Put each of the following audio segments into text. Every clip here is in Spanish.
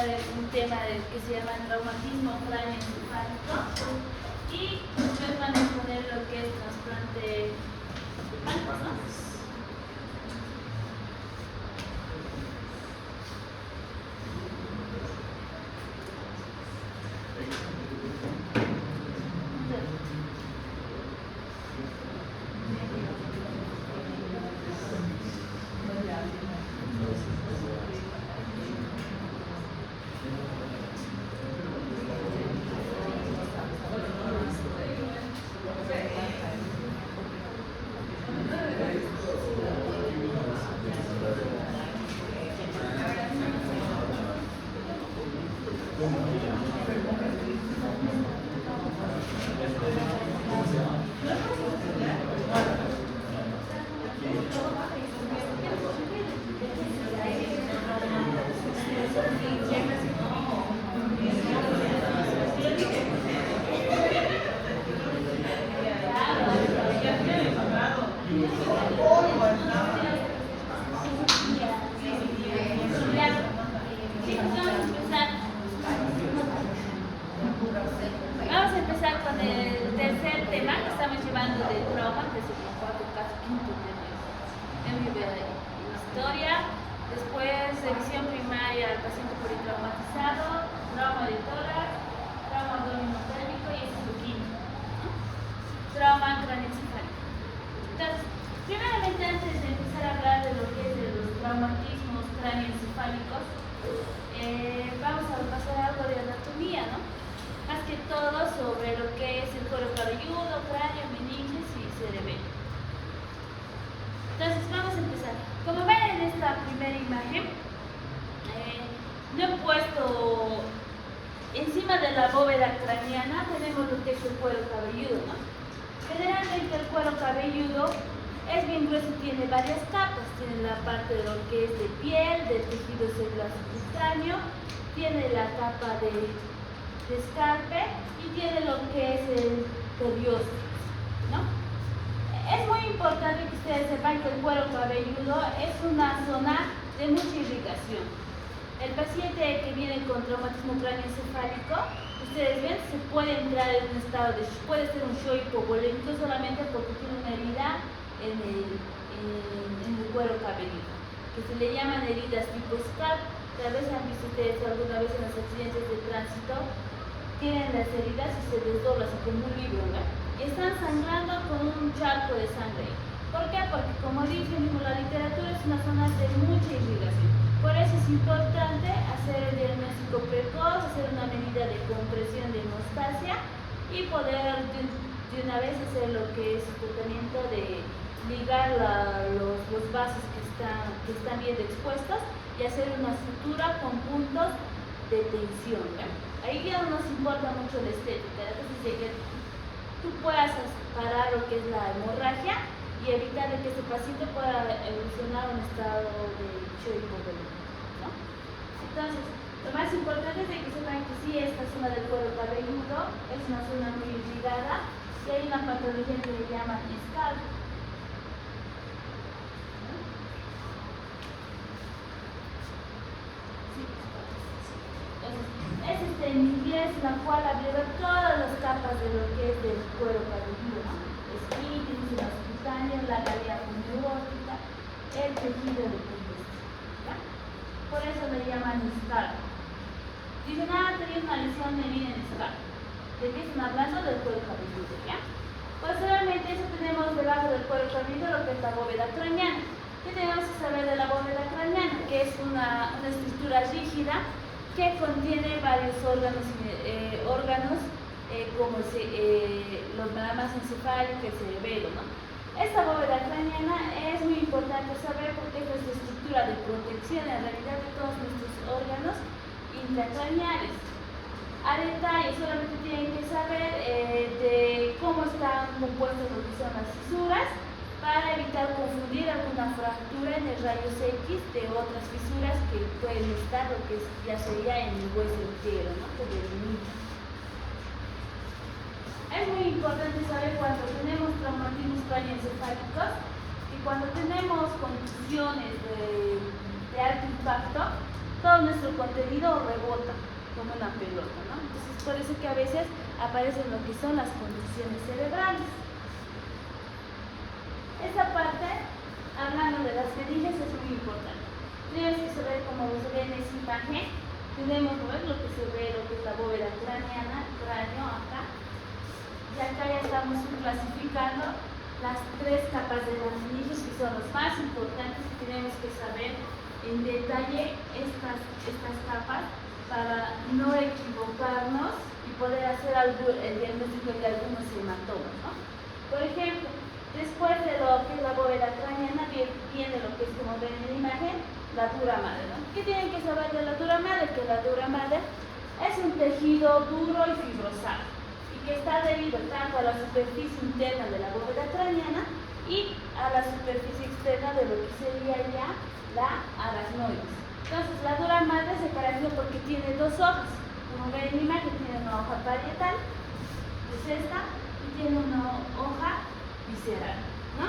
un tema que se llama traumatismo cráneoencefálico y después van a exponer lo que es trasplante de páncreas, ¿no? Vamos a empezar con el tercer tema que estamos llevando de trauma, que es el cuarto caso, quinto tema de historia. Después, revisión primaria al paciente politraumatizado, trauma de tórax, trauma abdominopélvico y este es el quinto, ¿no? Trauma craneoencefálico. Entonces, primeramente, antes de empezar a hablar de lo que es de los traumatismos craneoencefálicos, vamos a pasar algo de anatomía, ¿no? Más que todo sobre lo que es el cuero cabelludo, cráneo, meninges y cerebelo. Entonces vamos a empezar. Como ven en esta primera imagen, no he puesto encima de la bóveda craneana, tenemos lo que es el cuero cabelludo, ¿no? Generalmente el cuero cabelludo es bien grueso y tiene varias capas. Tiene la parte de lo que es de piel, de tejido celular subcutáneo, tiene la capa de escarpe y tiene lo que es el periósteo, ¿no? Es muy importante que ustedes sepan que el cuero cabelludo es una zona de mucha irrigación. El paciente que viene con traumatismo craneoencefálico, ustedes ven, se puede entrar en un estado de shock, puede ser un shock hipovolémico solamente porque tiene una herida en el cuero cabelludo, que se le llaman heridas tipo scalp. Tal vez han visto ustedes alguna vez en los accidentes de tránsito, tienen las heridas y se desdoblan así como un libro, ¿no? Y están sangrando con un charco de sangre. ¿Por qué? Porque como dice mismo la literatura, es una zona de mucha irrigación. Por eso es importante hacer el diagnóstico precoz, hacer una medida de compresión de hemostasia y poder de una vez hacer lo que es el tratamiento de ligar los vasos que están bien expuestos y hacer una sutura con puntos de tensión, ¿no? Ahí ya no nos importa mucho la estética, entonces de que tú puedas parar lo que es la hemorragia y evitar que este paciente pueda evolucionar a un estado de shock hipovolémico, ¿no? Entonces, lo más importante es de que sepan que sí, esta zona del cuero cabelludo es una zona muy irrigada y hay una patología que le llaman scalp. Es en inglés, la cual abrió todas las capas de lo que es del cuero cabelludo, ¿no? Esquín, la subcutánea, la galería neurórtica, el tejido de periósteo, ¿ya? Por eso le llaman scalp. Dicen, tenía una lesión herida en scalp. ¿De qué están hablando? Del cuero cabelludo, ¿ya? Posteriormente, eso tenemos debajo del cuero cabelludo lo que es la bóveda craneana. ¿Qué tenemos que saber de la bóveda craneana? Que es una estructura rígida que contiene varios órganos como los melamas encefálicos y el cerebelo, ¿no? Esta bóveda craneana es muy importante saber porque es nuestra estructura de protección en realidad de todos nuestros órganos intracraneales. A detalle, solamente tienen que saber de cómo están compuestas lo que son las fisuras, para evitar confundir alguna fractura en el rayos X de otras fisuras que pueden estar, lo que ya sería en el hueso entero, ¿no? Es muy importante saber cuando tenemos traumatismos craneoencefálicos y cuando tenemos contusiones de alto impacto, todo nuestro contenido rebota como una pelota, ¿no? Entonces, por eso que a veces aparecen lo que son las contusiones cerebrales. Esta parte, hablando de las meninges, es muy importante. Tenemos que saber, como se ve en esa imagen, tenemos lo que se ve, lo que es la bóveda craneana, cráneo acá. Y acá ya estamos clasificando las tres capas de las meninges, que son los más importantes, y tenemos que saber en detalle estas capas para no equivocarnos y poder hacer el diagnóstico de algunos hematomas, ¿no? Por ejemplo, después de lo que es la bóveda craneana, viene lo que es, como ven en la imagen, la dura madre, ¿no? ¿Qué tienen que saber de la dura madre? Que la dura madre es un tejido duro y fibrosado, y que está adherido tanto a la superficie interna de la bóveda craneana y a la superficie externa de lo que sería ya la aracnoides. Entonces, la dura madre se caracteriza porque tiene dos hojas. Como ven en la imagen, tiene una hoja parietal, es esta, y tiene una hoja visceral, ¿no?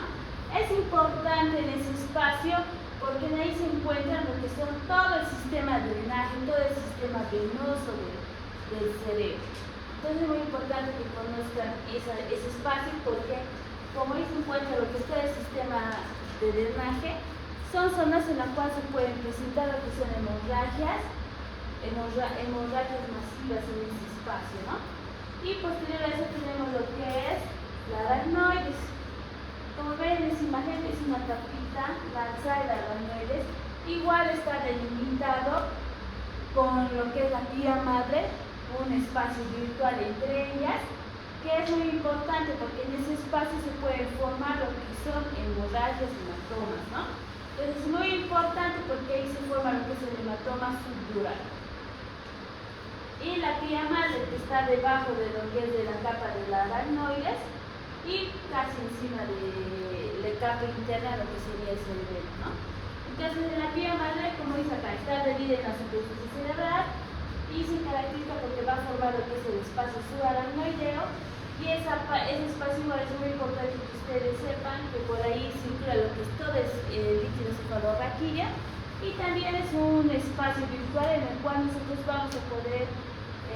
Es importante en ese espacio porque en ahí se encuentran lo que son todo el sistema de drenaje, todo el sistema venoso del cerebro. Entonces es muy importante que conozcan ese espacio porque como ahí se encuentra lo que es todo el sistema de drenaje, son zonas en las cuales se pueden presentar lo que son hemorragias masivas en ese espacio, ¿no? Y posterior a eso tenemos lo que es la aracnoides. Como ven en esa imagen, es una capita lanzada de aracnoides. Igual está delimitado con lo que es la tía madre, un espacio virtual entre ellas, que es muy importante porque en ese espacio se pueden formar lo que son hemorragias y hematomas, ¿no? Entonces es muy importante porque ahí se forma lo que es el hematoma subdural. Y la tía madre, que está debajo de lo que es de la capa de la aracnoides y casi encima de la capa interna lo que sería el cerebelo, ¿no? Entonces la tía madre, como dice acá, está adherida en la superficie cerebral y se caracteriza porque va a formar lo que es el espacio subaracnoideo, y ese espacio igual es muy importante que ustedes sepan que por ahí circula lo que es todo el líquido cefalorraquídeo, y también es un espacio virtual en el cual nosotros vamos a poder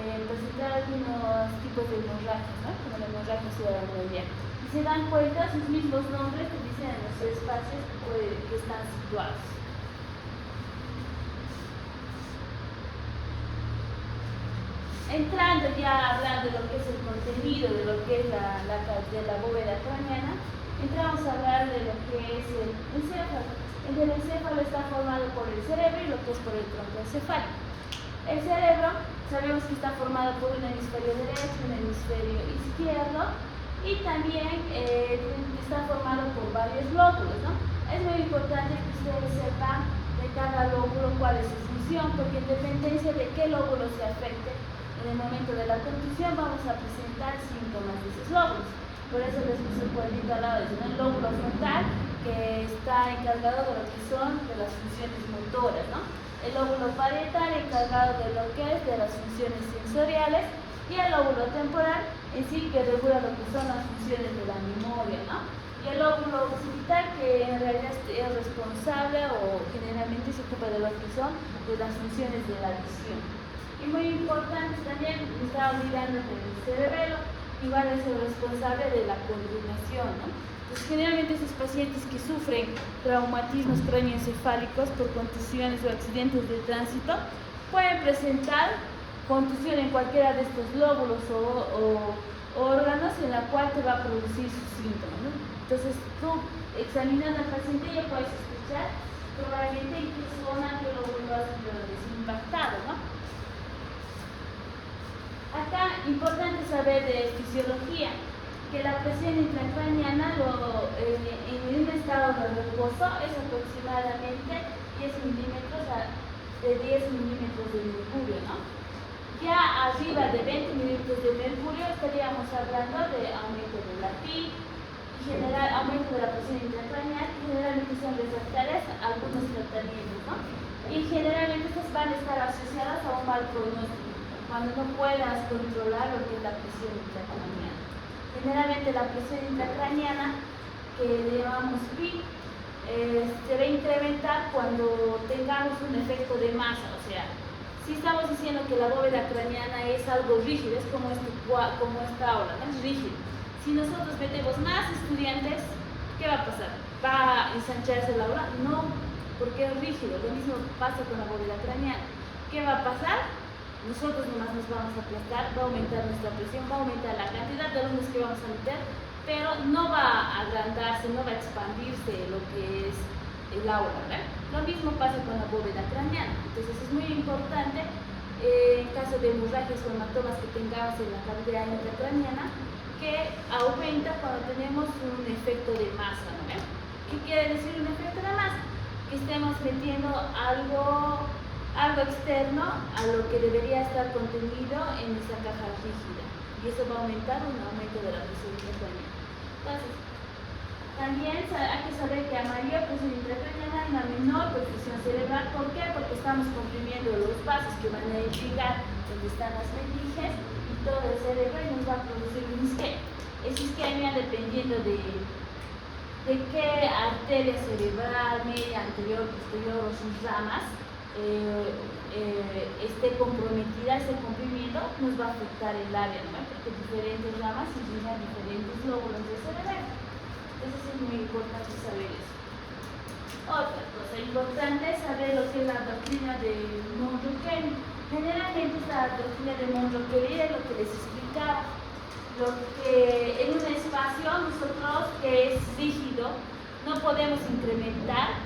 presentar algunos tipos de hemorragias, ¿no? Como la hemorragia subaracnoidea. Y se dan cuenta sus mismos nombres que dicen en los espacios que están situados. Entrando ya hablando de lo que es el contenido de lo que es de la bóveda craneana, entramos a hablar de lo que es el encéfalo. El encéfalo está formado por el cerebro y lo que es por el tronco encefálico. El cerebro sabemos que está formado por un hemisferio derecho, un hemisferio izquierdo, y también está formado por varios lóbulos, ¿no? Es muy importante que ustedes sepan de cada lóbulo cuál es su función, porque en dependencia de qué lóbulo se afecte en el momento de la contusión vamos a presentar síntomas de esos lóbulos. Por eso les puse un cuadrito al lado, es el lóbulo frontal, que está encargado de lo que son de las funciones motoras, ¿no? El lóbulo parietal, encargado de lo que es de las funciones sensoriales, y el lóbulo temporal en sí, que regula lo que son las funciones de la memoria, ¿no? Y el lóbulo occipital, que en realidad es responsable o generalmente se ocupa de lo que son de las funciones de la visión. Y muy importante también, me estaba olvidando del cerebelo, igual es el responsable de la coordinación, ¿no? Entonces, generalmente esos pacientes que sufren traumatismos cráneoencefálicos por contusiones o accidentes de tránsito pueden presentar contusión en cualquiera de estos lóbulos o órganos en la cual te va a producir sus síntomas, ¿no? Entonces, tú examinando al paciente ya puedes escuchar probablemente en qué zona, qué lóbulo ha sido desimpactado, ¿no? Acá, importante saber de fisiología, que la presión intracraneana en un estado de reposo es aproximadamente 10 milímetros de 10 milímetros de mercurio, ¿no? Ya arriba de 20 milímetros de mercurio estaríamos hablando de aumento de la PIB, aumento de la presión intracraneal, y generalmente son refractarias a algunos tratamientos, ¿no? Y generalmente estas van a estar asociadas a un mal pronóstico, cuando no puedas controlar lo que es la presión intracraneana. Generalmente la presión intracraneana, que le llamamos PIB, se va a incrementar cuando tengamos un efecto de masa. O sea, si estamos diciendo que la bóveda craneana es algo rígido, es como esta aula, ¿no? Es rígido. Si nosotros metemos más estudiantes, ¿qué va a pasar? ¿Va a ensancharse la aula? No, porque es rígido. Lo mismo pasa con la bóveda craneana. ¿Qué va a pasar? Nosotros nomás nos vamos a aplastar, va a aumentar nuestra presión, va a aumentar la cantidad de alumnos que vamos a meter, pero no va a agrandarse, no va a expandirse lo que es el aula, ¿verdad? Lo mismo pasa con la bóveda craneana. Entonces es muy importante, en caso de hemorragias o hematomas que tengamos en la cavidad intracraneana, que aumenta cuando tenemos un efecto de masa, ¿no? ¿Qué quiere decir un efecto de masa? Que estemos metiendo algo externo a lo que debería estar contenido en esa caja rígida, y eso va a aumentar un aumento de la presión intracraneana. Entonces, también hay que saber que a mayor presión intracraneana hay una menor perfusión cerebral. ¿Por qué? Porque estamos comprimiendo los vasos que van a irrigar donde están las meninges y todo el cerebro, y nos va a producir un isquemia. Esa isquemia, dependiendo de qué arteria cerebral, media, anterior, posterior o sus ramas, esté comprometida, esté comprimiendo, nos va a afectar el área, ¿no? Porque diferentes ramas irrigan diferentes lóbulos del cerebro. Entonces es muy importante saber eso. Otra cosa importante es saber lo que es la doctrina de Monroe-Kelly. Generalmente esta doctrina de Monroe-Kelly es lo que les explicaba, lo que en un espacio nosotros que es rígido no podemos incrementar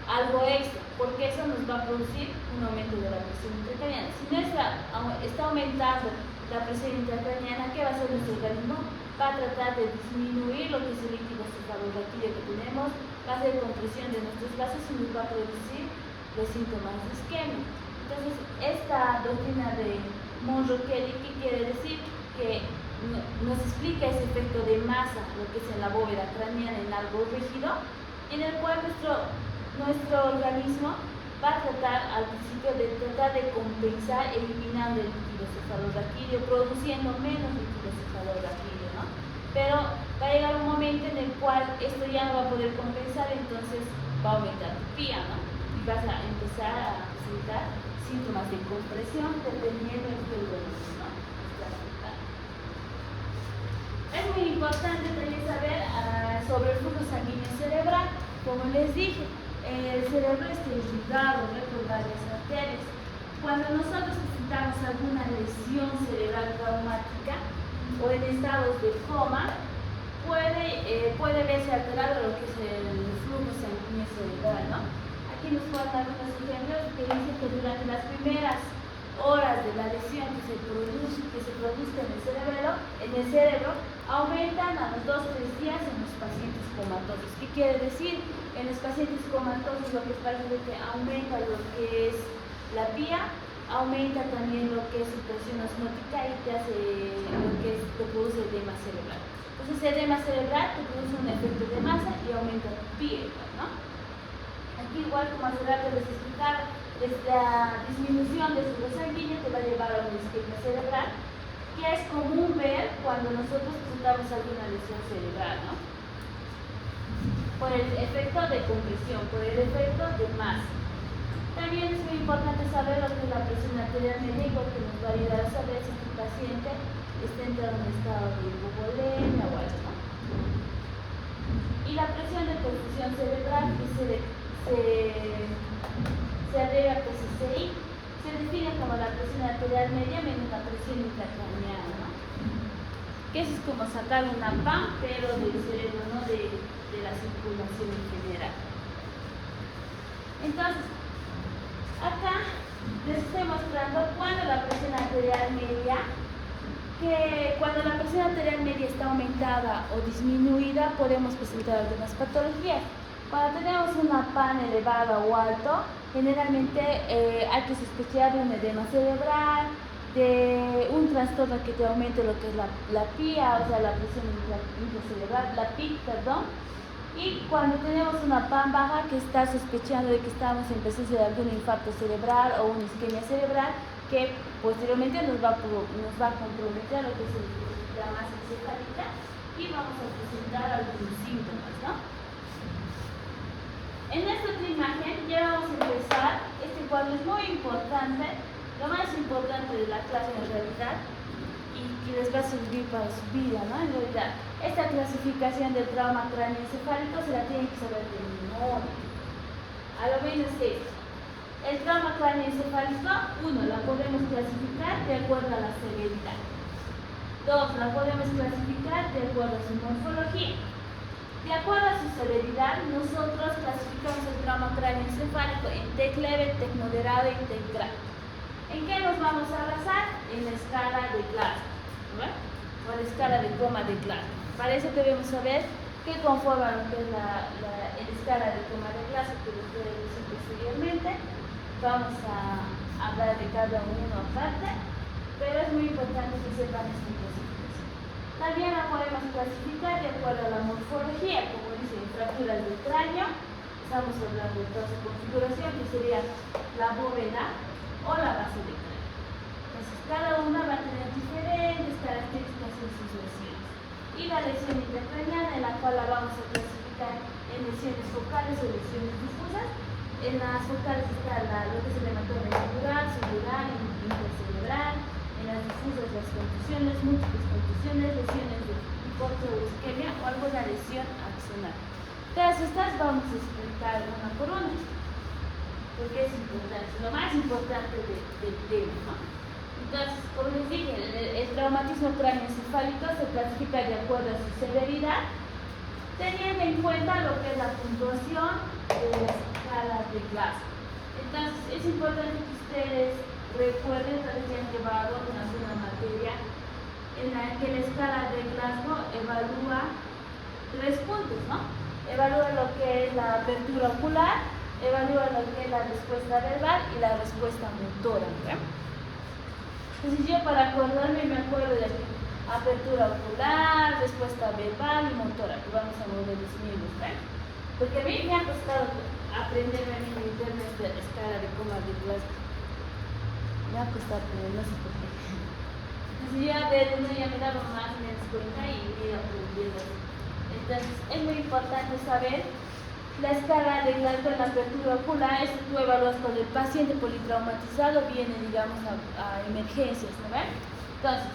algo extra, porque eso nos va a producir un aumento de la presión intracraneana. Si está aumentando la presión intracraneana, ¿qué va a hacer nuestro organismo? Va a tratar de disminuir lo que es el líquido cefalorraquídeo que tenemos, va a hacer compresión de nuestros vasos y nos va a producir los síntomas de isquemia. Entonces, esta doctrina de Monroe-Kelly, ¿qué quiere decir? Que nos explica ese efecto de masa, lo que es en la bóveda craneana, en algo rígido, en el cual nuestro organismo va a tratar al principio de compensar eliminando el líquido cefalorraquídeo, produciendo menos líquido cefalorraquídeo, ¿no? Pero va a llegar un momento en el cual esto ya no va a poder compensar, entonces va a aumentar tu pía, ¿no? Y vas a empezar a presentar síntomas de compresión dependiendo del organismo, ¿no? Es muy importante también saber sobre el flujo sanguíneo cerebral. Como les dije, el cerebro está irrigado por varias arterias. Cuando nosotros presentamos alguna lesión cerebral traumática o en estados de coma, puede verse alterado lo que es el flujo sanguíneo cerebral, ¿no? Aquí nos cuentan algunos ejemplos que dicen que durante las primeras horas de la lesión que se produzca en el cerebro, aumentan a los 2 o 3 días en los pacientes comatosos. ¿Qué quiere decir? En los pacientes comatosos lo que parece es que aumenta lo que es la pía, aumenta también lo que es su presión osmótica y te produce edema cerebral. Entonces, edema cerebral te produce un efecto de masa y aumenta tu pía, ¿no? Aquí igual, como hace rato les explicaba, la disminución del flujo sanguíneo te va a llevar a una isquemia cerebral, que es común ver cuando nosotros presentamos alguna lesión cerebral, ¿no? Por el efecto de compresión, por el efecto de masa. También es muy importante saber lo que es la presión arterial media, que nos va a ayudar a saber si tu paciente está entrando en un estado de hipovolemia o algo, ¿no? Y la presión de perfusión cerebral, que se abrevia PCCI, se define como la presión arterial media menos la presión intracraneana, ¿no? Que eso es como sacar una PAM, pero del cerebro, no de la circulación en general. Entonces, acá les estoy mostrando cuando la presión arterial media, está aumentada o disminuida, podemos presentar algunas patologías. Cuando tenemos una PAN elevada o alto, generalmente hay que sospechar de un edema cerebral, de un trastorno que te aumente lo que es la PIA, o sea, la presión intracerebral, la PIC, perdón. Y cuando tenemos una PAN baja, que está sospechando de que estamos en presencia de algún infarto cerebral o una isquemia cerebral, que posteriormente nos va a comprometer lo que es la masa encefálica y vamos a presentar algunos síntomas, ¿no? En esta otra imagen ya vamos a empezar. Este cuadro es muy importante, lo más importante de la clase en realidad, y que les va a servir para su vida, ¿no? En realidad, esta clasificación del trauma cráneoencefálico se la tienen que saber de memoria. A lo menos es el trauma cráneoencefálico, 1, la podemos clasificar de acuerdo a la severidad. 2, la podemos clasificar de acuerdo a su morfología. De acuerdo a su severidad, nosotros clasificamos el trauma cráneoencefálico en TEC leve, TEC moderado y TEC grave. ¿En qué nos vamos a basar? En la escala de Glasgow, ¿no? O la escala de coma de Glasgow. Para eso debemos saber qué conforma lo que es la escala de coma de Glasgow, que lo pueden decir posteriormente. Vamos a hablar de cada uno aparte, pero es muy importante que sepan esta clasificación. También la podemos clasificar de acuerdo a la morfología, como dice, fracturas del cráneo. Estamos hablando de toda su configuración, que sería la bóveda o la base del cráneo. Entonces, cada una va a tener diferentes características en sus lesiones. Y la lesión intracraneana, en la cual la vamos a clasificar en lesiones focales o lesiones difusas. En las focales está lo que es el hematoma cerebral, subdural, intracerebral. En las difusas, las contusiones, múltiples contusiones, lesiones de hipóxia o isquemia o alguna lesión axonal. Todas estas vamos a explicar una por una, porque es importante, lo más importante del tema, ¿no? Entonces, como les dije, el traumatismo cráneoencefálico se clasifica de acuerdo a su severidad, teniendo en cuenta lo que es la puntuación de la escala de Glasgow. Entonces, es importante que ustedes recuerden que han llevado una sola materia en la que la escala de Glasgow evalúa 3 puntos, ¿no? Evalúa lo que es la apertura ocular, evalúa lo que es la respuesta verbal y la respuesta motora, ¿verdad? Entonces yo, para acordarme, me acuerdo de apertura ocular, respuesta verbal y motora, que vamos a mover los mismos, ¿verdad? Porque a mí me ha costado aprenderme a mí meterme esta escala de coma de Glasgow. Me ha costado, pero no sé por qué. Entonces ya de uno ya me daba más o menos cuenta y me iba aprendiendo. Entonces es muy importante saber la escala de Glasgow en la apertura ocular. Esto tú evalúas cuando el paciente politraumatizado viene, digamos, a emergencias, ¿no ven? Entonces,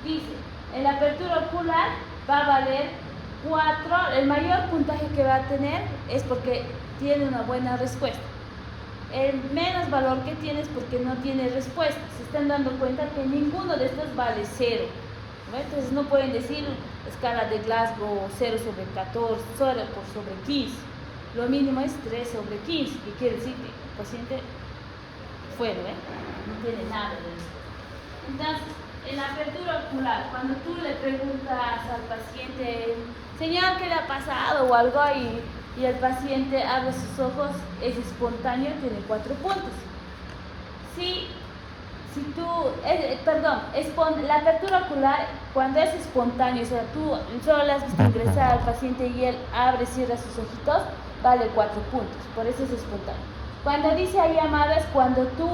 dice, en la apertura ocular va a valer 4, el mayor puntaje que va a tener es porque tiene una buena respuesta. El menos valor que tiene es porque no tiene respuesta. Se están dando cuenta que ninguno de estos vale 0. ¿No? Entonces no pueden decir escala de Glasgow 0/14, 0/15. Lo mínimo es 3/15, que quiere decir que el paciente fue, no tiene nada de eso. Entonces, en la apertura ocular, cuando tú le preguntas al paciente, señor, ¿qué le ha pasado? O algo, y el paciente abre sus ojos, es espontáneo, tiene 4 puntos. La apertura ocular, cuando es espontáneo, o sea, tú solo le has visto ingresar al paciente y él abre y cierra sus ojitos, vale 4 puntos, por eso es espontáneo. Cuando dice hay llamada es cuando tú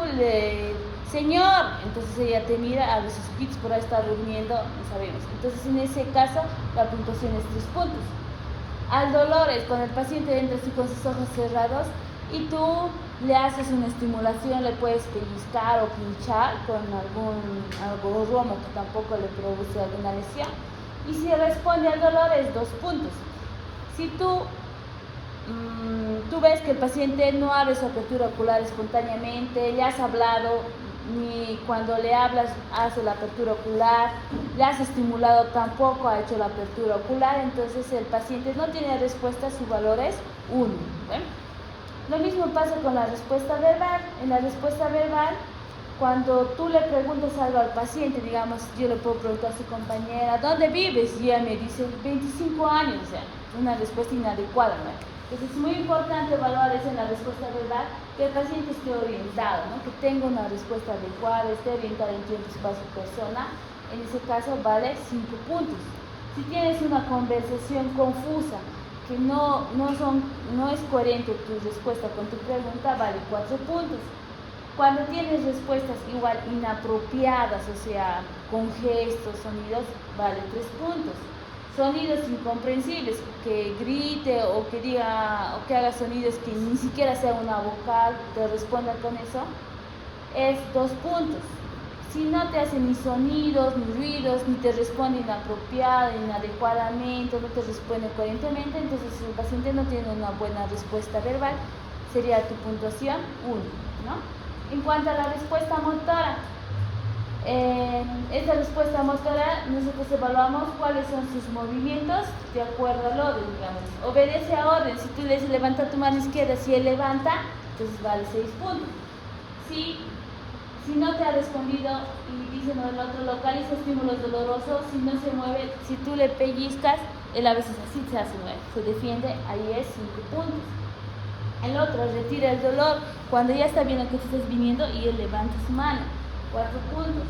señor, entonces ella te mira, abre sus ojitos, por ahí está durmiendo, no sabemos. Entonces en ese caso la puntuación es 3 puntos. Al dolor es cuando el paciente entra así con sus ojos cerrados y tú le haces una estimulación, le puedes pellizcar o pinchar con algo romo que tampoco le produce alguna lesión. Y si responde al dolor es 2 puntos. Si tú ves que el paciente no abre su apertura ocular espontáneamente, le has hablado, ni cuando le hablas hace la apertura ocular, le has estimulado tampoco ha hecho la apertura ocular, entonces el paciente no tiene respuesta, su valor es 1. Lo mismo pasa con la respuesta verbal. En la respuesta verbal, cuando tú le preguntas algo al paciente, digamos, yo le puedo preguntar a su compañera, ¿dónde vives? Y ella me dice 25 años, o sea, una respuesta inadecuada, ¿no? Entonces es muy importante evaluar eso en la respuesta verbal, que el paciente esté orientado, ¿no? Que tenga una respuesta adecuada, esté orientado en tiempo, espacio, persona. En ese caso vale 5 puntos. Si tienes una conversación confusa, que no es coherente tu respuesta con tu pregunta, vale 4 puntos. Cuando tienes respuestas igual inapropiadas, o sea, con gestos, sonidos, vale 3 puntos. sonidos incomprensibles, que grite o que diga o que haga sonidos que ni siquiera sea una vocal, te responda con eso, es 2 puntos. Si no te hace ni sonidos, ni ruidos, ni te responde inapropiado, inadecuadamente, no te responde coherentemente, entonces el paciente no tiene una buena respuesta verbal, sería tu puntuación 1, ¿no? En cuanto a la respuesta motora, esta respuesta motora nosotros evaluamos cuáles son sus movimientos de acuerdo al orden, digamos. Obedece a orden. Si tú le dices levanta tu mano izquierda, si él levanta, entonces vale 6 puntos. Si no te ha respondido y dice no, el otro localiza estímulos dolorosos, si no se mueve, si tú le pellizcas, él a veces así se hace, se defiende, ahí es 5 puntos. El otro retira el dolor cuando ya está viendo que tú estás viniendo y él levanta su mano, 4 puntos.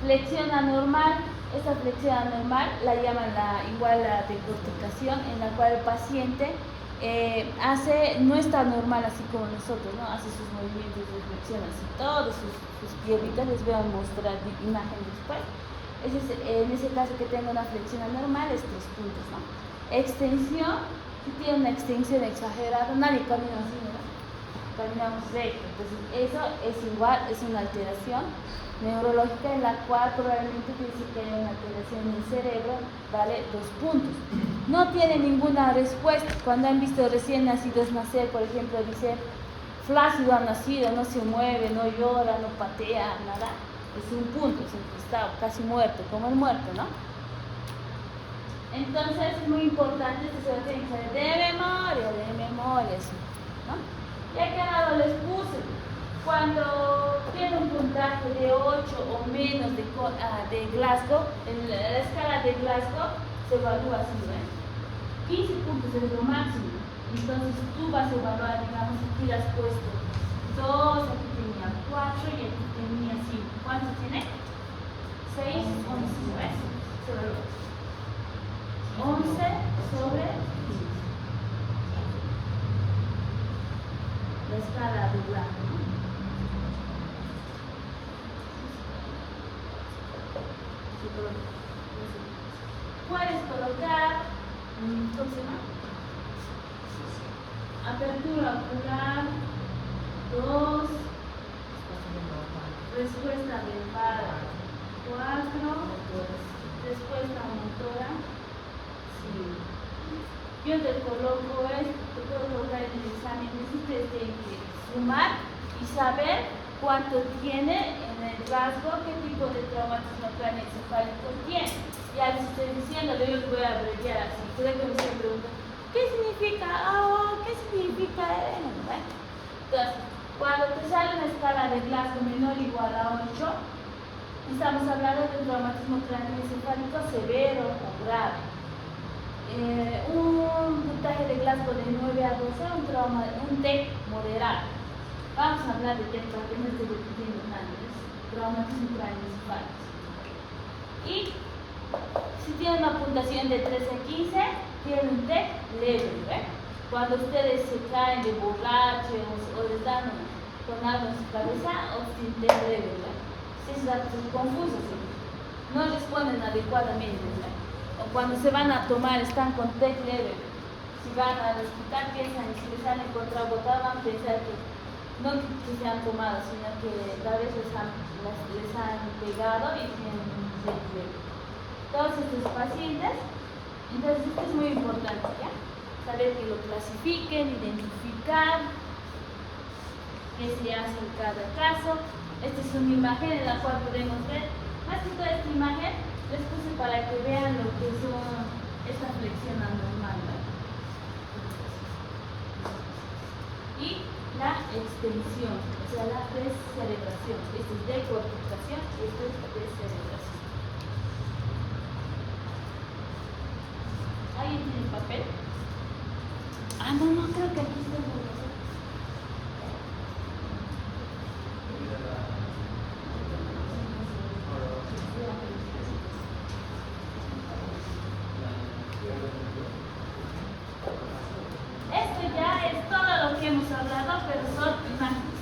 Flexión anormal, esta flexión anormal la llaman igual la decorticación, en la cual el paciente no está normal así como nosotros, ¿no? Hace sus movimientos de flexión así, todos sus piernitas, les voy a mostrar imagen después. En ese caso que tenga una flexión anormal es 3 puntos, ¿no? Extensión, si tiene una extensión exagerada, nadie camina así, ¿no? Caminamos recto, entonces eso es igual, es una alteración neurológica en la cual probablemente dice que hay una alteración en el cerebro, vale 2 puntos. No tiene ninguna respuesta. Cuando han visto recién nacidos nacer, por ejemplo, dice flácido ha nacido, no se mueve, no llora, no patea, nada, es 1 punto, está casi muerto, como el muerto, ¿no? Entonces es muy importante que se lo tienen que saber de memoria, ¿sí? ¿No? Ya que lado les puse, cuando tiene un puntaje de 8 o menos de Glasgow, en la escala de Glasgow se evalúa así, ¿no? 15 puntos es lo máximo. Entonces tú vas a evaluar, digamos, aquí le has puesto 2, aquí tenía 4 y aquí tenía 5. ¿Cuánto tiene? 6, 11, ¿ves? Se evalúa. 11 sobre 15. La escala de Glasgow, ¿no? Puedes colocar, ¿cómo se llama? Apertura ocular, 2, respuesta verbal, 4, respuesta motora, 5. Yo te coloco esto, te puedo colocar en el examen, necesitas que sumar y saber cuánto tiene en el rasgo, qué tipo de traumatismo craneoencefálico tiene. Ya les estoy diciendo, yo les voy a abreviar así. Creo que me preguntan, ¿qué significa A? ¿Qué significa N? Bueno, entonces, cuando te sale una escala de Glasgow menor o igual a 8, estamos hablando de un traumatismo craneoencefálico severo o grave. Un puntaje de Glasgow de 9 a 12, un TEC moderado. Vamos a hablar de TEC para que no esté repitiendo nada, es traumatismo craneoencefálico. Y si tiene una puntuación de 13 a 15, tiene un TEC leve, ¿eh? Cuando ustedes se caen de borrachos o les dan con algo en su cabeza, obtienen TEC leve, ¿eh? Si es datos confusos, ¿sí? No responden adecuadamente, ¿eh? O cuando se van a tomar, están con TEC leve. Si van al hospital, piensan, y si les salen contrabotados, van a pensar que no que se han tomado, sino que tal vez les han pegado y tienen un TEC leve. Todos estos pacientes, entonces esto es muy importante, ¿ya? Saber que lo clasifiquen, identificar qué se hace en cada caso. Esta es una imagen en la cual podemos ver, más que toda esta imagen, les puse para que vean lo que son esta flexión anormal, ¿no? Y la extensión, o sea, la descerebración. Esto es decorticación y esto es descerebración. ¿Alguien tiene papel? Ah, no, creo que aquí está el profesor. Esto ya es todo lo que hemos hablado, pero son imágenes.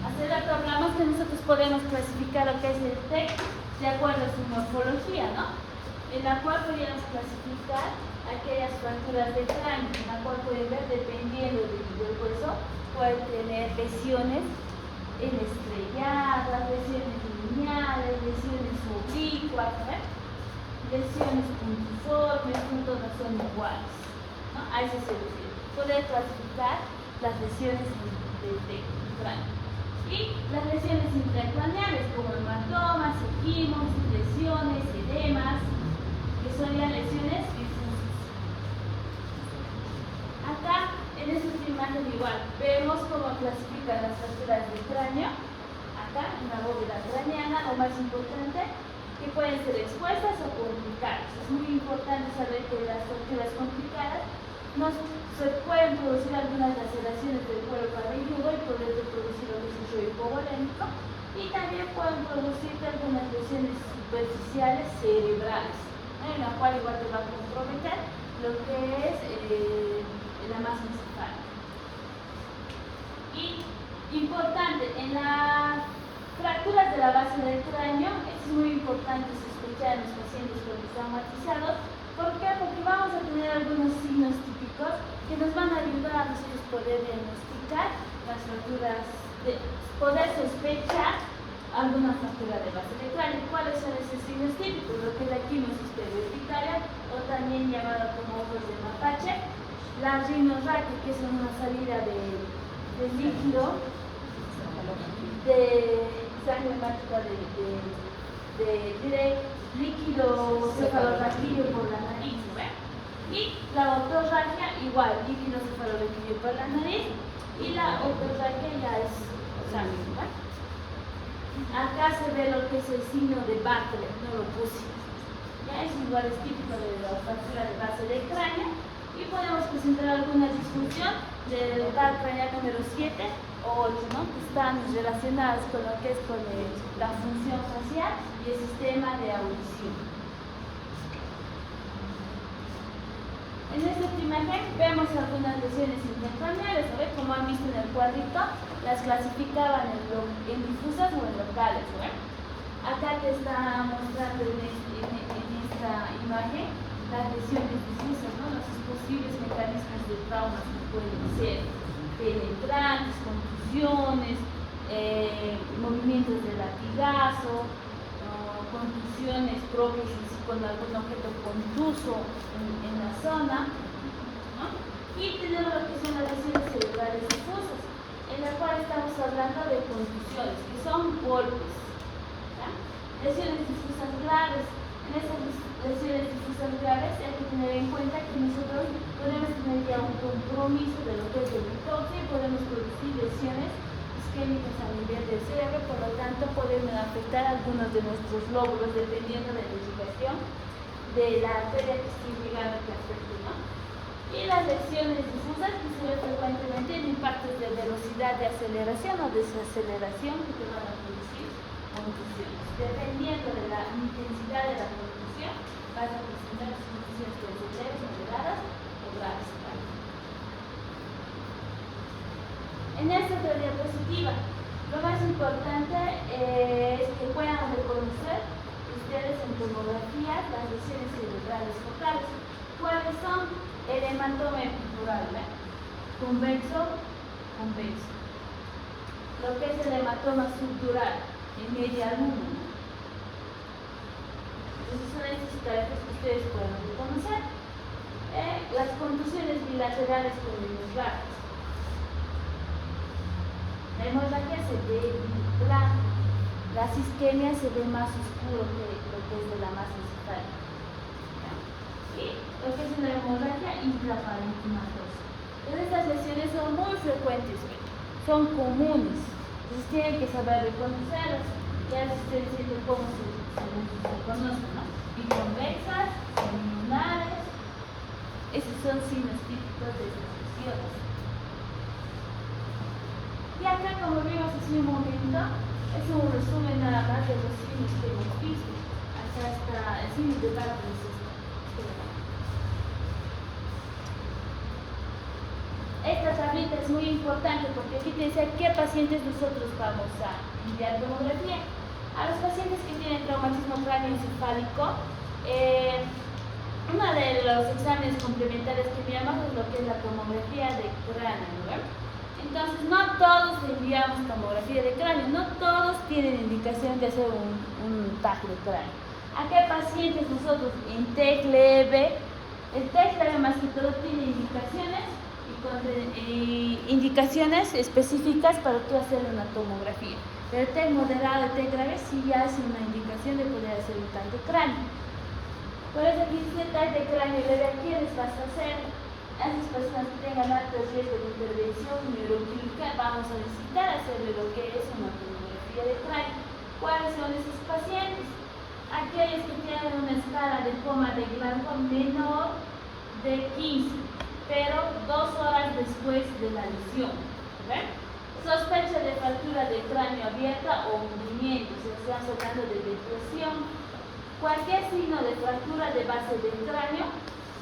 Hace rato hablamos que nosotros podemos clasificar lo que es el TEC de acuerdo a su morfología, ¿no? En la cual podríamos clasificar aquellas fracturas de cráneo, en la cual pueden ver, dependiendo del hueso, puede tener lesiones en estrelladas, lesiones lineales, lesiones oblicuas, ¿no? Lesiones puntiformes, no todas son iguales, ¿no? A eso se refiere. Poder clasificar las lesiones del cráneo. Y las lesiones intracraneales, como hematomas, equimos, lesiones, edemas, que son ya lesiones difusas. Acá, en esta imagen igual, vemos cómo clasifican las fracturas del cráneo. Acá, en la bóveda craneana, lo más importante, que pueden ser expuestas o complicadas. Es muy importante saber que las fracturas complicadas no se pueden producir algunas laceraciones del cuero cabelludo y poder producir lo que es el rollo hipovolémico, y también pueden producirte algunas lesiones superficiales cerebrales, ¿no? En la cual igual te va a comprometer lo que es la masa encefálica. Y importante, en las fracturas de la base del cráneo, es muy importante sospechar en los pacientes cuando están matizados. ¿Por qué? Porque vamos a tener algunos signos típicos que nos van a ayudar a nosotros poder diagnosticar las fracturas, poder sospechar alguna fractura de base del cráneo. ¿Cuáles son esos signos típicos? Lo que es la quimosis periurticaria, o también llamada como ojos de mapache, la rinorraquia, que es una salida de líquido de sangre hemática de líquido cefalorraquídeo por la nariz, ¿ve? Y la otorragia, igual, líquido cefalorraquídeo por la nariz, y la otorragia ya es sangre, ¿ve? Acá se ve lo que es el signo de Bartlett, no lo puse. Ya es igual, es típico de la fractura de base del cráneo, y podemos presentar alguna disfunción del tal craneal número 7 o 8, ¿no? Que están relacionadas con lo que es con la función facial y el sistema de audición. En esta imagen vemos algunas lesiones intracraneales, ¿no? Como han visto en el cuadrito, las clasificaban en difusas o en locales, ¿no? Acá te está mostrando en esta imagen las lesiones difusas, ¿no? Los posibles mecanismos de traumas que pueden ser penetrantes, contusiones, movimientos de latigazo, contusiones propias con algún objeto contuso en la zona, ¿no? Y tenemos lo que son las lesiones cerebrales difusas, en la cual estamos hablando de contusiones, que son golpes, ¿ya? Lesiones difusas graves. En esas lesiones difusas graves hay que tener en cuenta que nosotros podemos tener ya un compromiso de lo que es el enfoque y podemos producir lesiones isquémicas a nivel del cerebro, por lo tanto podemos afectar algunos de nuestros lóbulos dependiendo de la ubicación de la arteria que esté llegando que afecte, ¿no? Y las lesiones difusas que se ven frecuentemente en impactos de velocidad de aceleración o desaceleración que te van a producir contusiones. Dependiendo de la intensidad de la contusión, vas a presentar contusiones leves, moderadas o graves. En esta otra diapositiva, lo más importante es que puedan reconocer ustedes en tomografía las lesiones cerebrales focales. ¿Cuáles son? El hematoma epidural, ¿eh? Convexo, convexo. Lo que es el hematoma subdural, en media luna, ¿no? Entonces son estas tareas que ustedes pueden reconocer. Las contusiones bilaterales con hemorragias. La hemorragia se ve blanca, las isquemias se ve más oscuro que lo que es de la masa encefálica. Y lo que es una hemorragia intraparenquimatosa. Entonces estas lesiones son muy frecuentes, son comunes, entonces tienen que saber reconocerlas. Ya ustedes dicen cómo se reconocen, ¿no? Biconvexas, semilunares, esos son signos típicos de estas lesiones. Y acá, como vimos hace un momento, es un resumen nada más de los signos que hemos visto. Acá está el signo de Bartlett. esta tablita es muy importante porque aquí te dice qué pacientes nosotros vamos a enviar tomografía. A los pacientes que tienen traumatismo cráneoencefálico, uno de los exámenes complementarios que enviamos es lo que es la tomografía de cráneo, ¿no? Entonces, no todos enviamos tomografía de cráneo, no todos tienen indicación de hacer un TAC de cráneo. ¿A qué pacientes nosotros en TEC leve? El TEC leve más que todo tiene indicaciones específicas para tú hacer una tomografía. Pero el TEC moderado y TEC grave sí ya es una indicación de poder hacer un TAC de cráneo. Por eso aquí dice TAC de cráneo leve, ¿a quiénes vas a hacer? A esas personas que tengan alto riesgo de intervención neuroquímica, vamos a necesitar hacerle lo que es una tomografía de cráneo. ¿Cuáles son esos pacientes? Aquellos que tienen una escala de coma de Glasgow menor de 15, pero 2 horas después de la lesión. ¿Ven? Sospecha de fractura de cráneo abierta o hundimiento, se está hablando de depresión. Cualquier signo de fractura de base del cráneo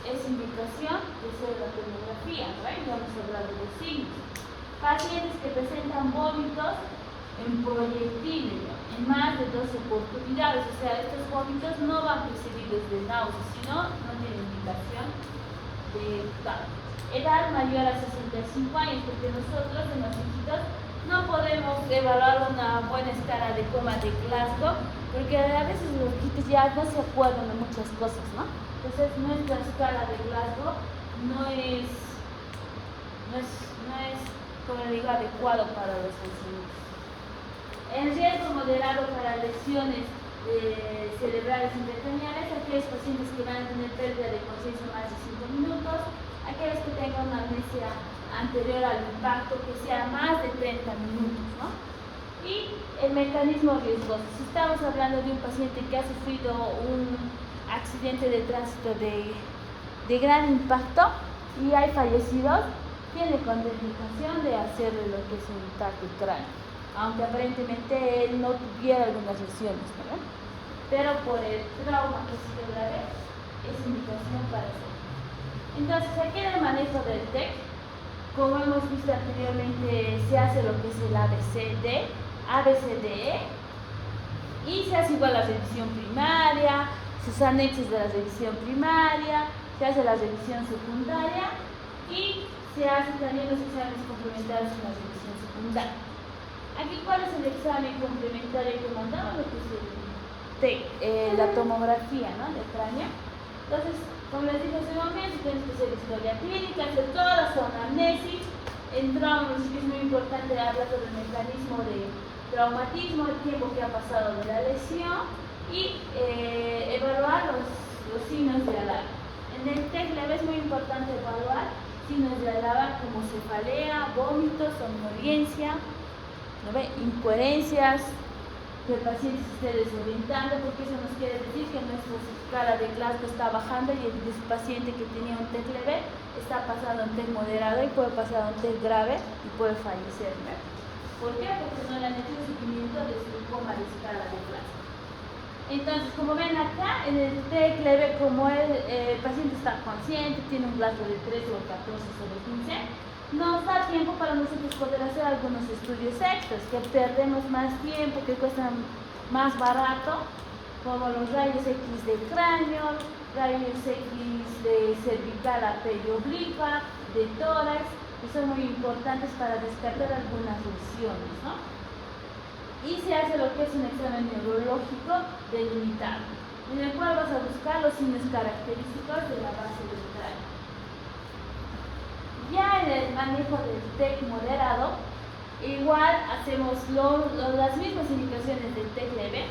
es indicación de hacer la tomografía. ¿Ven? Ya hemos hablado de signos. Pacientes que presentan vómitos en proyectiles, ¿no? En más de 2 oportunidades, o sea, estos vómitos no van precedidos de náuseas, sino no tienen indicación de tal. Edad mayor a 65 años, porque nosotros en los hijitos no podemos evaluar una buena escala de coma de Glasgow, porque a veces los hijitos ya no se acuerdan de muchas cosas, ¿no? Entonces nuestra escala de Glasgow no es como le digo, adecuado para los pacientes. El riesgo moderado para lesiones cerebrales intracraneales, aquellos pacientes que van a tener pérdida de conciencia más de 5 minutos, aquellos que tengan una amnesia anterior al impacto que sea más de 30 minutos, ¿no? Y el mecanismo riesgoso. Si estamos hablando de un paciente que ha sufrido un accidente de tránsito de gran impacto y hay fallecidos, tiene contraindicación de hacerle lo que es un TAC de cráneo, aunque aparentemente él no tuviera algunas lesiones, ¿no? Pero por el trauma que ha sido grave, es indicación para hacerlo. Entonces, aquí en el manejo del TEC, como hemos visto anteriormente, se hace lo que es el ABCDE, y se hace igual la revisión primaria, sus anexos de la revisión primaria, se hace la revisión secundaria y se hacen también los exámenes complementarios en la revisión secundaria. Aquí, ¿cuál es el examen complementario que mandamos? Lo que es la tomografía, ¿no? De cráneo. Entonces, como les dije hace un momento, tienes que hacer historia clínica, hacer toda su anamnesis. En traumas es muy importante hablar sobre el mecanismo de traumatismo, el tiempo que ha pasado de la lesión y evaluar los signos de alarma. En el TEC leve es muy importante evaluar signos de alarma como cefalea, vómitos, somnolencia, ¿no ve? Incoherencias, que el paciente se esté desorientando, porque eso nos quiere decir que nuestra escala de Glasgow está bajando y el paciente que tenía un TEC leve está pasando a un TEC moderado y puede pasar a un TEC grave y puede fallecer, ¿no? ¿Por qué? Porque no le han hecho el seguimiento de su coma de escala de Glasgow. Entonces, como ven acá, en el TEC leve, como el paciente está consciente, tiene un Glasgow de 13 o 14 sobre 15, nos da tiempo para nosotros poder hacer algunos estudios extras, que perdemos más tiempo, que cuestan más barato, como los rayos X de cráneo, rayos X de cervical obliqua, de tórax, que son muy importantes para descartar algunas lesiones, ¿no? Y se hace lo que es un examen neurológico delimitado, en el cual vas a buscar los signos característicos de la base del cráneo. Ya en el manejo del TEC moderado, igual hacemos las mismas indicaciones del TEC leve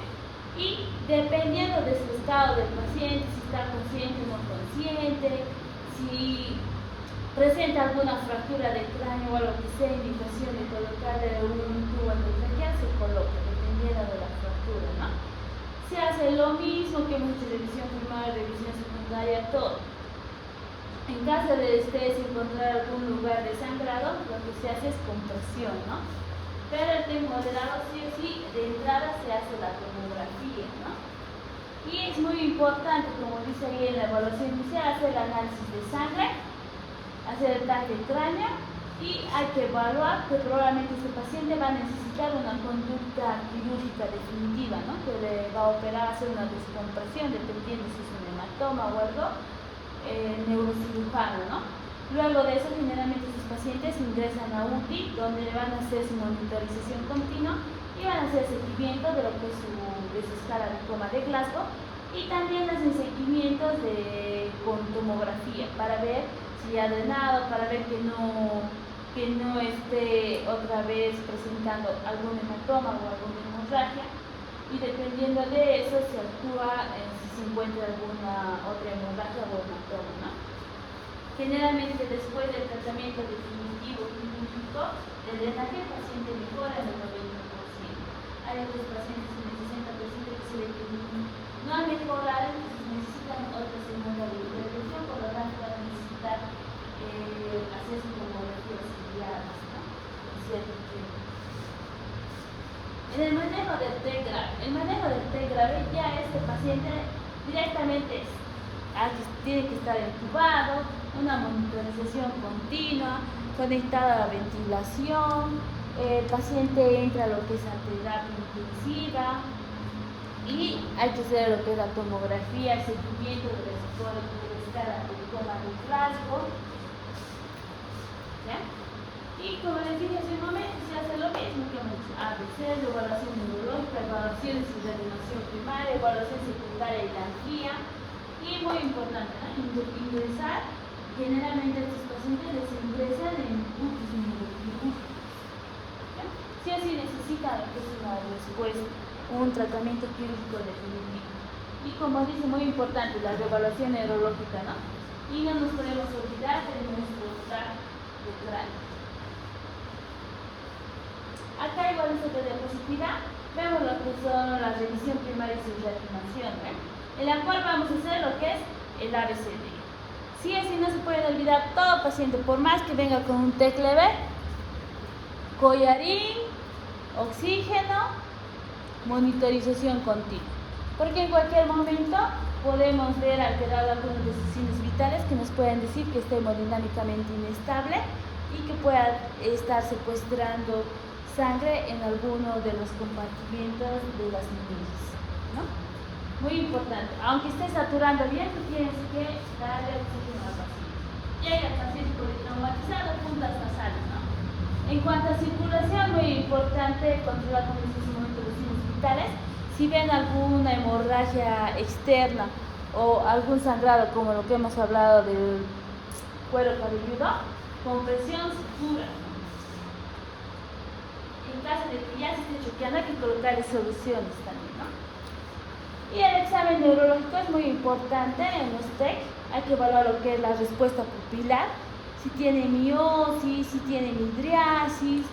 y dependiendo de su estado del paciente, si está consciente o no consciente, si presenta alguna fractura del cráneo o algo que sea indicación de colocarle un tubo endotraqueal, se coloca, dependiendo de la fractura, ¿no? Se hace lo mismo que hemos hecho revisión primaria, revisión secundaria, todo. En caso de ustedes encontrar algún lugar de sangrado, lo que se hace es compresión, ¿no? Pero el TEC moderado sí o sí, de entrada se hace la tomografía, ¿no? Y es muy importante, como dice ahí en la evaluación inicial, hacer el análisis de sangre, hacer el TAC de cráneo y hay que evaluar que probablemente este paciente va a necesitar una conducta quirúrgica definitiva, ¿no? Que le va a operar, hacer una descompresión, dependiendo si es un hematoma o algo, neurocirujano, ¿no? Luego de eso, generalmente estos pacientes ingresan a UTI, donde le van a hacer su monitorización continua y van a hacer seguimiento de lo que es de su escala de coma de Glasgow, y también hacen seguimientos con tomografía para ver si ha drenado, para ver que no esté otra vez presentando algún hematoma o alguna hemorragia, y dependiendo de eso se actúa si se encuentra alguna otra hemorragia o hematoma, ¿no? Generalmente después del tratamiento definitivo quirúrgico, el drenaje el paciente mejora en el 90%. Hay otros pacientes en el 60% que se ve que no han mejorado, entonces necesitan otra segunda rehabilitación, por lo tanto van a necesitar hacer su tomografías guiadas, ¿no? En cierto tiempo. En el manejo del T grave. El manejo del T grave ya este paciente directamente tiene que estar entubado, una monitorización continua, conectada a la ventilación, el paciente entra a lo que es a terapia intensiva y hay que hacer lo que es la tomografía, el seguimiento de la escala de coma de Glasgow. ¿Ya? Y como les dije hace un momento, se hace lo mismo que hemos dicho: ABC, evaluación neurológica, evaluación de reanimación primaria, evaluación secundaria y la guía. Y muy importante, ¿no? Ingresar, generalmente estos pacientes les ingresan en UTI neuroquirúrgicos. Sí o sí necesitan lo que es una respuesta, un tratamiento quirúrgico definitivo. Y como dice, muy importante, la reevaluación neurológica, ¿no? Y no nos podemos olvidar de nuestro tracto de cráneo. Acá igual en esta diapositiva vemos lo que son la revisión primaria y su reanimación, en la cual vamos a hacer lo que es el ABCD. Sí o sí no se puede olvidar todo paciente, por más que venga con un TEC leve, collarín, oxígeno, monitorización continua. Porque en cualquier momento podemos ver alterado algunos de sus signos vitales que nos pueden decir que está hemodinámicamente inestable y que pueda estar secuestrando sangre en alguno de los compartimentos de las membranas, ¿no? Muy importante, aunque esté saturando bien, tú tienes que darle oxígeno al paciente. Llega el paciente politraumatizado, puntas nasales, ¿no? En cuanto a circulación, muy importante controlar con estos momentos los signos vitales. Si ven alguna hemorragia externa o algún sangrado, como lo que hemos hablado del cuero cabelludo, compresión, sutura, ¿no? En caso de que ya se esté choqueando, hay que colocarle soluciones también, ¿no? Y el examen neurológico es muy importante en los TEC. Hay que evaluar lo que es la respuesta pupilar, si tiene miosis, si tiene midriasis,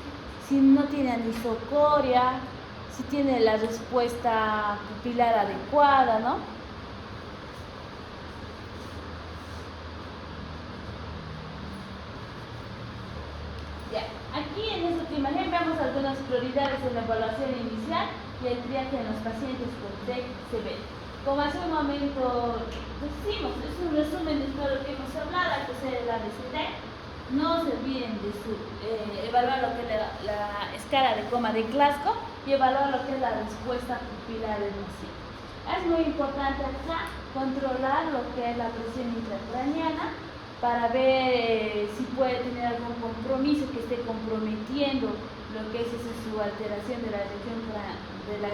si no tiene anisocoria, si tiene la respuesta pupilar adecuada, ¿no? Ya. Aquí en esta última imagen vemos algunas prioridades en la evaluación inicial y el triaje en los pacientes con TEC severo. Como hace un momento decimos, es un resumen de todo lo que hemos hablado, hay que hacer el ABCD. No se olviden de evaluar lo que es la escala de coma de Glasgow y evaluar lo que es la respuesta pupilar del paciente. Es muy importante acá controlar lo que es la presión intracraneana para ver si puede tener algún compromiso que esté comprometiendo lo que es su alteración de la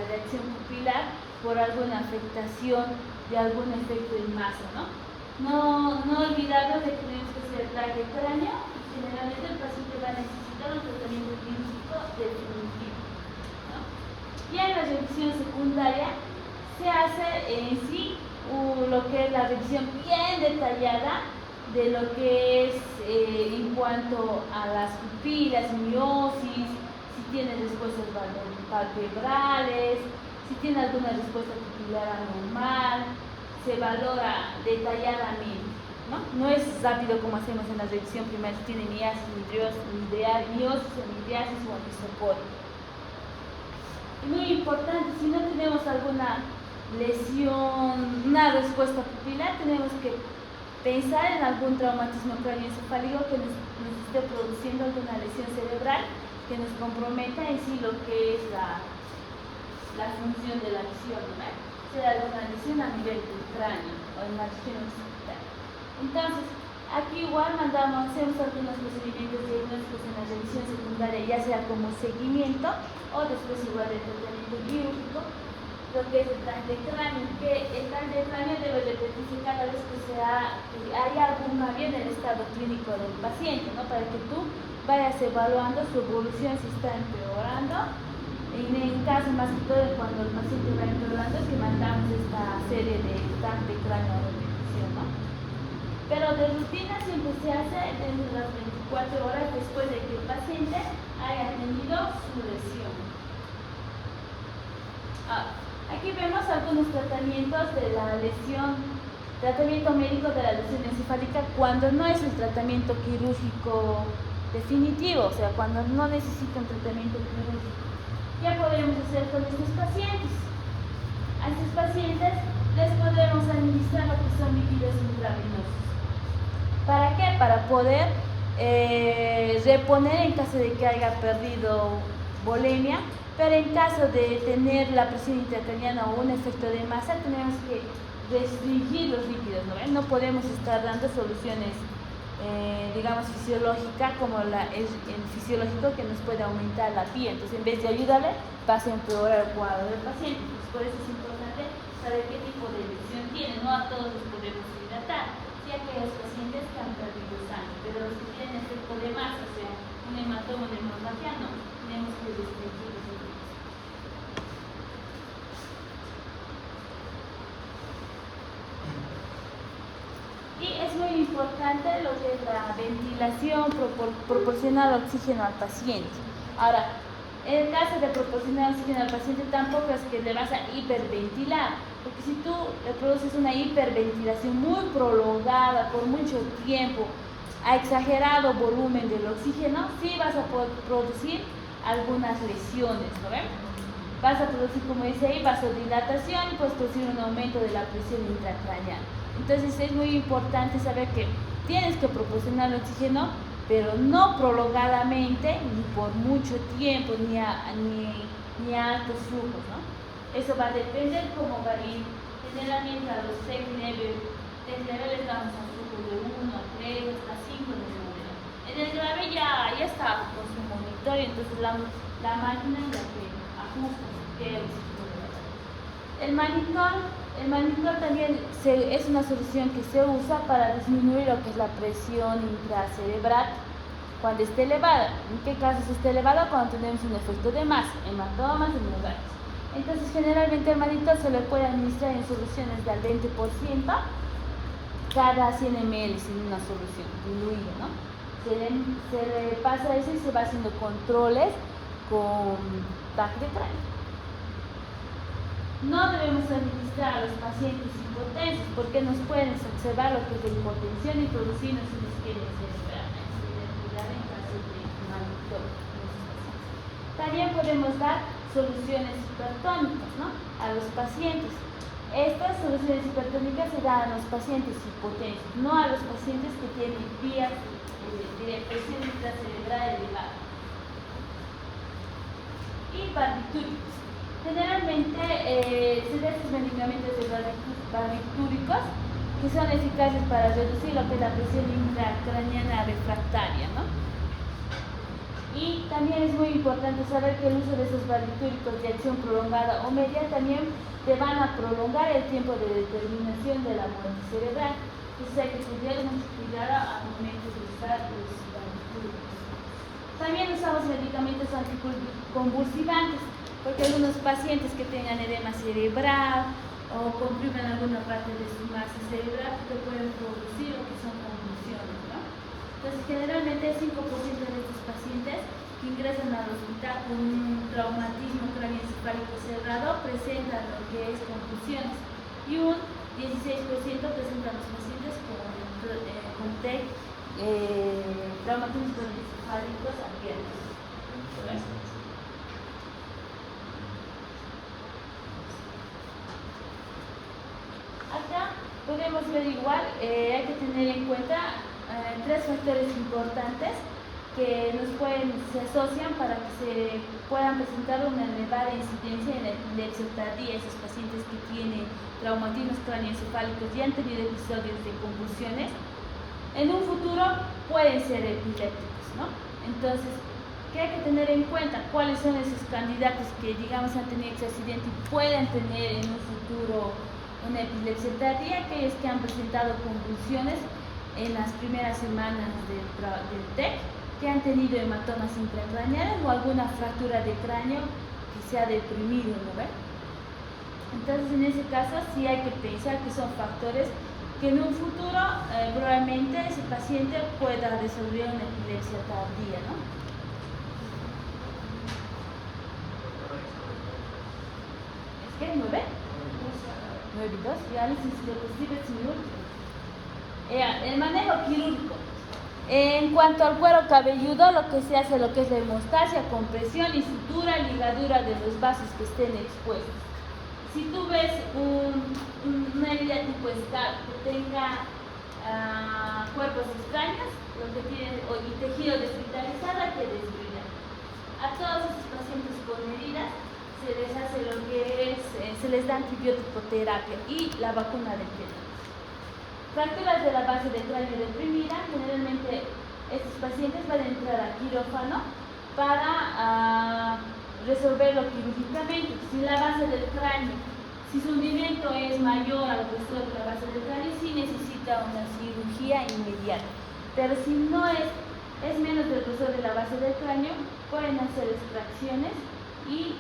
reacción pupilar por alguna afectación de algún efecto en masa, ¿no? No olvidarnos de que tenemos que hacer el traje cráneo y generalmente el paciente va a necesitar un tratamiento quirúrgico definitivo, ¿no? Y en la revisión secundaria se hace en sí lo que es la revisión bien detallada de lo que es en cuanto a las pupilas, miosis, si tiene respuestas palpebrales, si tiene alguna respuesta pupilar anormal, se valora detalladamente, ¿no? No es rápido como hacemos en la revisión primaria, si tiene miosis o midriasis o anisocoria. Muy importante, si no tenemos alguna lesión, una respuesta pupilar, tenemos que pensar en algún traumatismo craneoencefálico que nos esté produciendo alguna lesión cerebral que nos comprometa en sí lo que es la función de la visión, ¿no? Sea alguna lesión a nivel del cráneo o en la región occipital. Entonces, aquí igual hacemos algunos procedimientos diagnósticos en la revisión secundaria, ya sea como seguimiento o después igual de tratamiento quirúrgico, lo que es el TAC de cráneo, que el TAC de cráneo debe repetirse cada vez que haya algún cambio en el estado clínico del paciente, ¿no? Para que tú vayas evaluando su evolución, si está empeorando. En el caso más que todo cuando el paciente va empeorando es que mandamos esta serie de TAC de cráneo a repetición, ¿no? Pero de rutina siempre se hace dentro de las 24 horas después de que el paciente haya tenido su lesión. Aquí vemos algunos tratamientos de la lesión, tratamiento médico de la lesión encefálica cuando no es el tratamiento quirúrgico definitivo, o sea, cuando no necesita un tratamiento quirúrgico. ¿Qué podemos hacer con estos pacientes? A estos pacientes les podemos administrar lo que son líquidos intravenosos. ¿Para qué? Para poder reponer en caso de que haya perdido volemia, pero en caso de tener la presión intracraniana o un efecto de masa, tenemos que restringir los líquidos, ¿no? No podemos estar dando soluciones, digamos, fisiológicas como el fisiológico que nos puede aumentar la PIA. Entonces, en vez de ayudarle, va a empeorar el cuadro del paciente. Entonces, por eso es importante saber qué tipo de lesión tiene. No a todos los podemos hidratar. Sí, aquellos pacientes que han perdido sangre, pero los que tienen efecto de masa, o sea, un hematoma de hemorragia, no, tenemos que restringir los líquidos. Y es muy importante lo que es la ventilación, proporcionar oxígeno al paciente. Ahora, en el caso de proporcionar oxígeno al paciente, tampoco es que le vas a hiperventilar, porque si tú le produces una hiperventilación muy prolongada por mucho tiempo, a exagerado volumen del oxígeno, sí vas a poder producir algunas lesiones, ¿no ven? Vas a producir, como dice ahí, vasodilatación y puedes producir un aumento de la presión intracraneal. Entonces es muy importante saber que tienes que proporcionar oxígeno, pero no prolongadamente, ni por mucho tiempo, ni a altos flujos, ¿no? Eso va a depender cómo va a ir. Generalmente a los test level damos a flujos de 1 a 3 a 5 de número. En el grave ya está con su monitor, entonces la máquina es la que ajusta el monitor también es una solución que se usa para disminuir lo que es la presión intracerebral cuando esté elevada. ¿En qué casos está elevada? Cuando tenemos un efecto de masa, hematomas, hemorragias. Entonces, generalmente el monitor se le puede administrar en soluciones del 20% cada 100 ml en una solución diluida, ¿no? Se le pasa eso y se va haciendo controles con TAC de cráneo. No debemos administrar a los pacientes hipotensos porque nos pueden observar lo que es la hipotensión y producirnos una isquemia cerebral en caso de monitor. También podemos dar soluciones hipertónicas, ¿no?, a los pacientes. Estas soluciones hipertónicas se dan a los pacientes hipotensos, no a los pacientes que tienen vías de presión intracerebral elevada. Y barbitúricos. Generalmente se dan estos medicamentos de barbitúricos que son eficaces para reducir lo que es la presión intracraneana refractaria, ¿no? Y también es muy importante saber que el uso de esos barbitúricos de acción prolongada o media también te van a prolongar el tiempo de determinación de la muerte cerebral. Entonces hay que tener mucho cuidado al momento de usar los barbitúricos. También usamos medicamentos anticonvulsivantes, porque algunos pacientes que tengan edema cerebral o comprimen alguna parte de su masa cerebral te pueden producir lo que son convulsiones, ¿no? Entonces, generalmente el 5% de estos pacientes que ingresan al hospital con un traumatismo craneoencefálico cerrado presentan lo que es convulsiones y un 16% presentan los pacientes con TEC, traumatismos craneoencefálicos abiertos. Acá podemos podemos ver igual, hay que tener en cuenta tres factores importantes que se asocian para que se puedan presentar una elevada incidencia en la epilepsia tardía. Esos pacientes que tienen traumatismos cráneoencefálicos y han tenido episodios de convulsiones, en un futuro pueden ser epilépticos, ¿no? Entonces, ¿qué hay que tener en cuenta? ¿Cuáles son esos candidatos que, digamos, han tenido ese accidente y pueden tener en un futuro una epilepsia tardía? Aquellos que han presentado convulsiones en las primeras semanas del TEC, que han tenido hematomas intracraneales o alguna fractura de cráneo que se ha deprimido, ¿no ve? Entonces, en ese caso, sí hay que pensar que son factores que en un futuro probablemente ese paciente pueda desarrollar una epilepsia tardía, ¿no? ¿Es que 9? 9 y 2, ya les insisto, el manejo quirúrgico. En cuanto al cuero cabelludo, lo que se hace, lo que es la hemostasia, compresión y sutura, ligadura de los vasos que estén expuestos. Si tú ves una herida tipo SCAR que tenga cuerpos extraños, lo que tiene, y tejido desvitalizado, hay que desbridar. A todos esos pacientes con heridas se les hace lo que es, se les da antibiótico-terapia y la vacuna del tétano. Fracturas de la base del cráneo deprimida, generalmente estos pacientes van a entrar a quirófano para resolverlo quirúrgicamente. Si la base del cráneo, si su hundimiento es mayor al grosor de la base del cráneo, sí necesita una cirugía inmediata. Pero si no es menos del grosor de la base del cráneo, pueden hacer extracciones y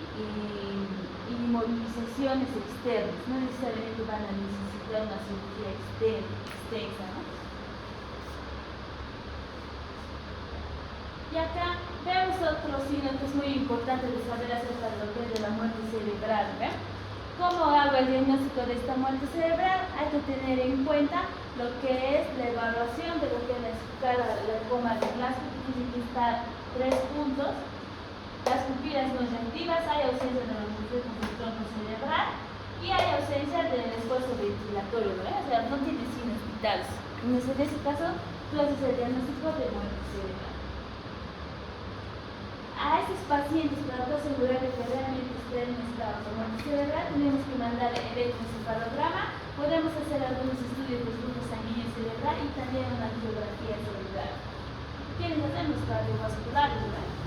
inmovilizaciones externas. No necesariamente van a necesitar una cirugía extensa, ¿no? Y acá vemos otro signo que es muy importante de saber acerca de lo que es de la muerte cerebral, ¿ve? ¿Cómo hago el diagnóstico de esta muerte cerebral? Hay que tener en cuenta lo que es la evaluación de lo que es la escala, la coma de Glasgow, que tiene que estar 3 puntos. Las pupilas no reactivas, hay ausencia de los reflejos del tronco cerebral y hay ausencia del esfuerzo ventilatorio, ¿no? O sea, no tiene signos vitales. En ese caso, tú haces el diagnóstico de muerte cerebral. A estos pacientes, para asegurar que realmente estén en estado de muerte cerebral, tenemos que mandar el electroencefalograma, podemos hacer algunos estudios de flujo sanguíneo cerebral y también una angiografía cerebral. ¿Quiénes hacemos? Cardiovasculares, ¿verdad?